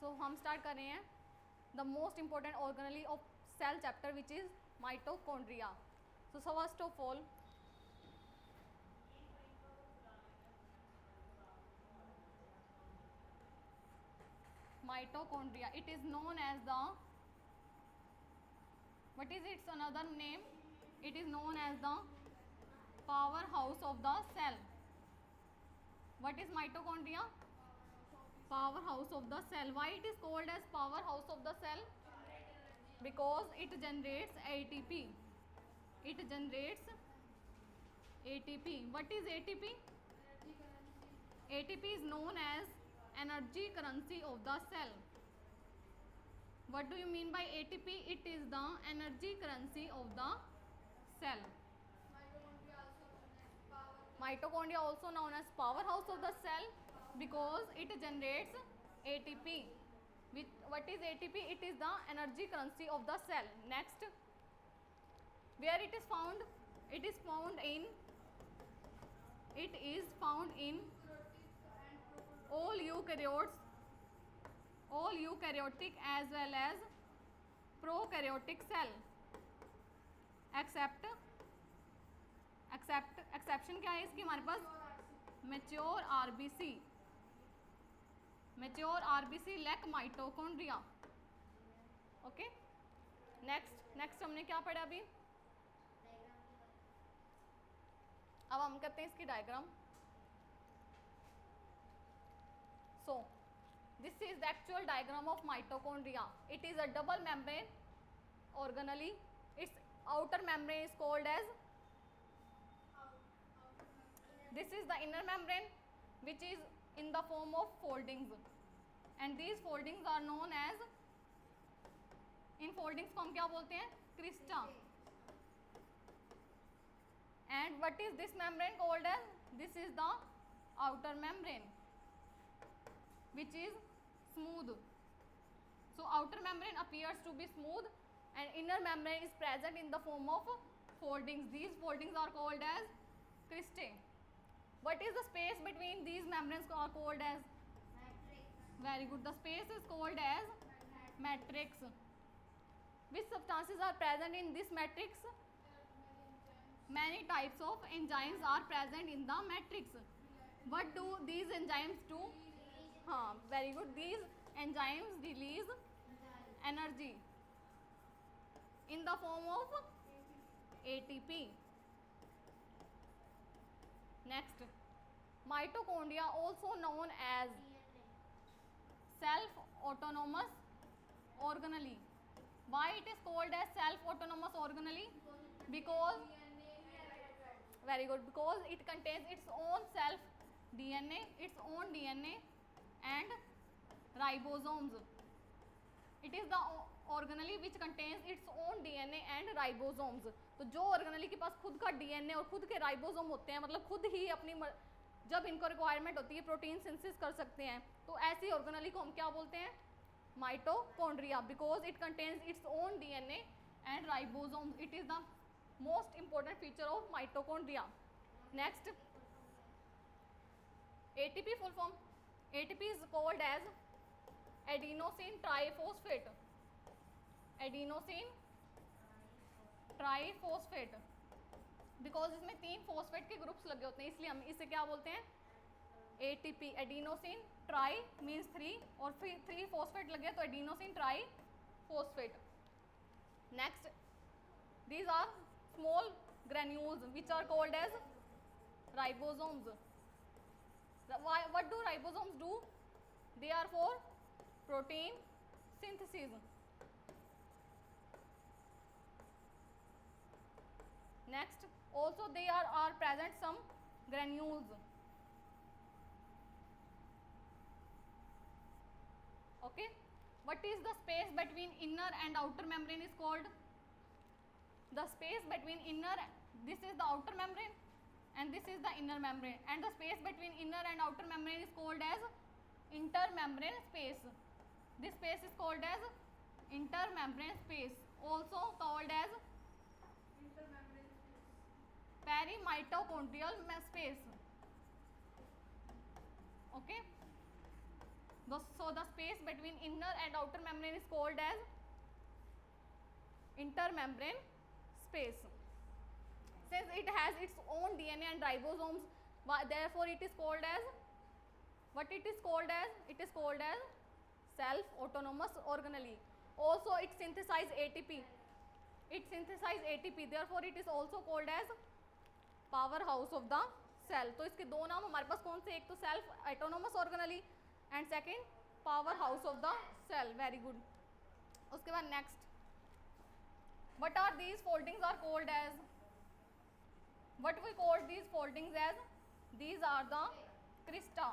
सो हम स्टार्ट कर रहे हैं the most important organelle of cell chapter which is mitochondria. So first of all mitochondria, it is known as the, what is its another name? It is known as the powerhouse of the cell. What is mitochondria? Powerhouse of the cell. Why it is called as powerhouse of the cell? Because it generates ATP. It generates ATP. What is ATP? ATP is known as energy currency of the cell. What do you mean by ATP? It is the energy currency of the cell. Mitochondria also known as powerhouse of the cell because it generates ATP. What is ATP? It is the energy currency of the cell. Next, where it is found? It is found in all eukaryotic as well as prokaryotic cell exception क्या है इसकी हमारे पास? Mature RBC lack mitochondria. Okay, next हमने क्या पढ़ा अभी? अब हम करते हैं इसकी diagram. So this is the actual diagram of mitochondria. It is a double membrane organelle. Its outer membrane is called as, this is the inner membrane which is in the form of foldings, and these foldings are known as, in foldings को हम क्या बोलते हैं? Crysta. And what is this membrane called as? This is the outer membrane which is smooth. So outer membrane appears to be smooth and inner membrane is present in the form of foldings. These foldings are called as cristae. What is the space between these membranes are called as? Matrix. Very good. The space is called as matrix. Which substances are present in this matrix? Many types of enzymes are present in the matrix. What do these enzymes do? Very good. These enzymes release energy in the form of ATP. Next, mitochondria also known as self-autonomous organelle. Why it is called as self-autonomous organelle? Because, very good, because it contains its own self DNA, and ribosomes. It is the organelle which contains its own DNA and ribosomes. तो जो organelle के पास खुद का DNA और खुद के ribosome होते हैं, मतलब खुद ही अपनी जब इनको रिक्वायरमेंट होती है प्रोटीन सिंथेसिस कर सकते हैं, तो ऐसी ऑर्गेनली को हम क्या बोलते हैं? Mitochondria. Because it contains its own DNA and ribosomes. It is the most important feature of mitochondria. Next, ATP full form. ATP is called as adenosine triphosphate. Because इसमें 3 फॉस्फेट के ग्रुप्स लगे होते हैं, इसलिए हम इसे क्या बोलते हैं? ATP. एडिनोसिन ट्राई मीन्स 3 और फिर 3 फॉस्फेट लगे तो adenosine triphosphate. Next, these are small granules which are called as ribosomes. What do ribosomes do? They are for protein synthesis. Next, also they are present some granules. Okay, what is the space between inner and outer membrane is called? The space between inner, this is the outer membrane and this is the inner membrane, and the space between inner and outer membrane is called as intermembrane space. This space is called as intermembrane space, also called as perimitochondrial space. Okay, So the space between inner and outer membrane is called as intermembrane space. Since it has its own DNA and ribosomes, therefore it is called as, what it is called as? It is called as self-autonomous organelle. Also it synthesizes ATP. It synthesizes ATP. Therefore it is also called as powerhouse of the cell. तो इसके दो नाम हमारे पास कौन से? एक तो self autonomous organelle and second power house of the cell. Very good. उसके बाद next, what are these foldings are called as? What we call these foldings as? These are the crista.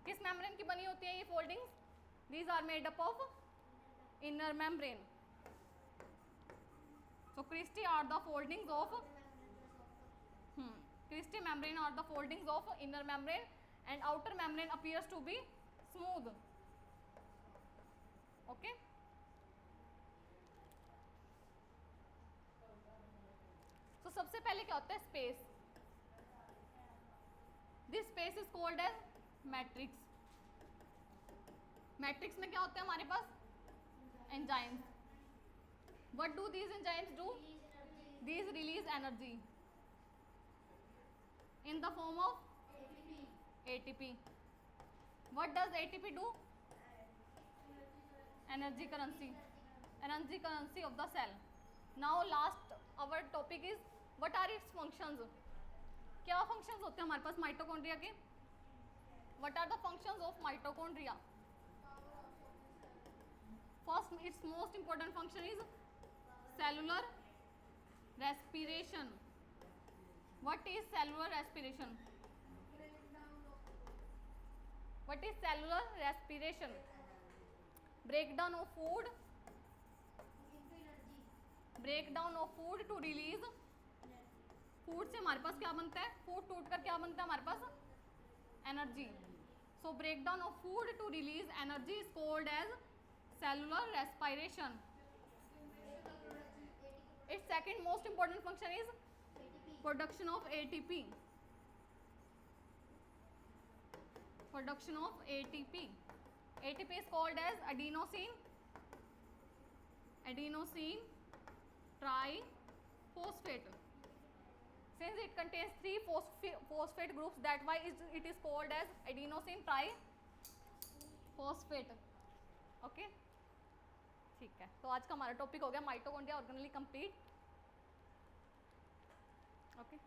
किस मेम्ब्रेन की बनी होती है ये foldings? These are made up of inner membrane. So cristae are the foldings of cristae membrane are the foldings of inner membrane and outer membrane appears to be smooth. Okay. So सबसे पहले क्या होता है? Space. This space is called as matrix. Matrix में क्या होता है हमारे पास? Enzymes. What do these enzymes do? These release energy in the form of ATP. What does ATP do? Energy currency. Energy currency of the cell. Now last our topic is what are its functions? क्या functions होते हैं हमारे पास mitochondria के? What are the functions of mitochondria? First, its most important function is cellular respiration. What is cellular respiration? What is cellular respiration? Breakdown of food. Breakdown of food to release. Food से हमारे पास क्या बनता है? Food टूट कर क्या बनता है हमारे पास? Energy. So breakdown of food to release energy is called as cellular respiration. Its second most important function is production of ATP. Production of ATP. ATP is called as adenosine triphosphate. Since it contains 3 phosphate groups, that why it is called as adenosine triphosphate. Okay. ठीक है. तो आज का हमारा topic हो गया mitochondria organelle complete. Okay.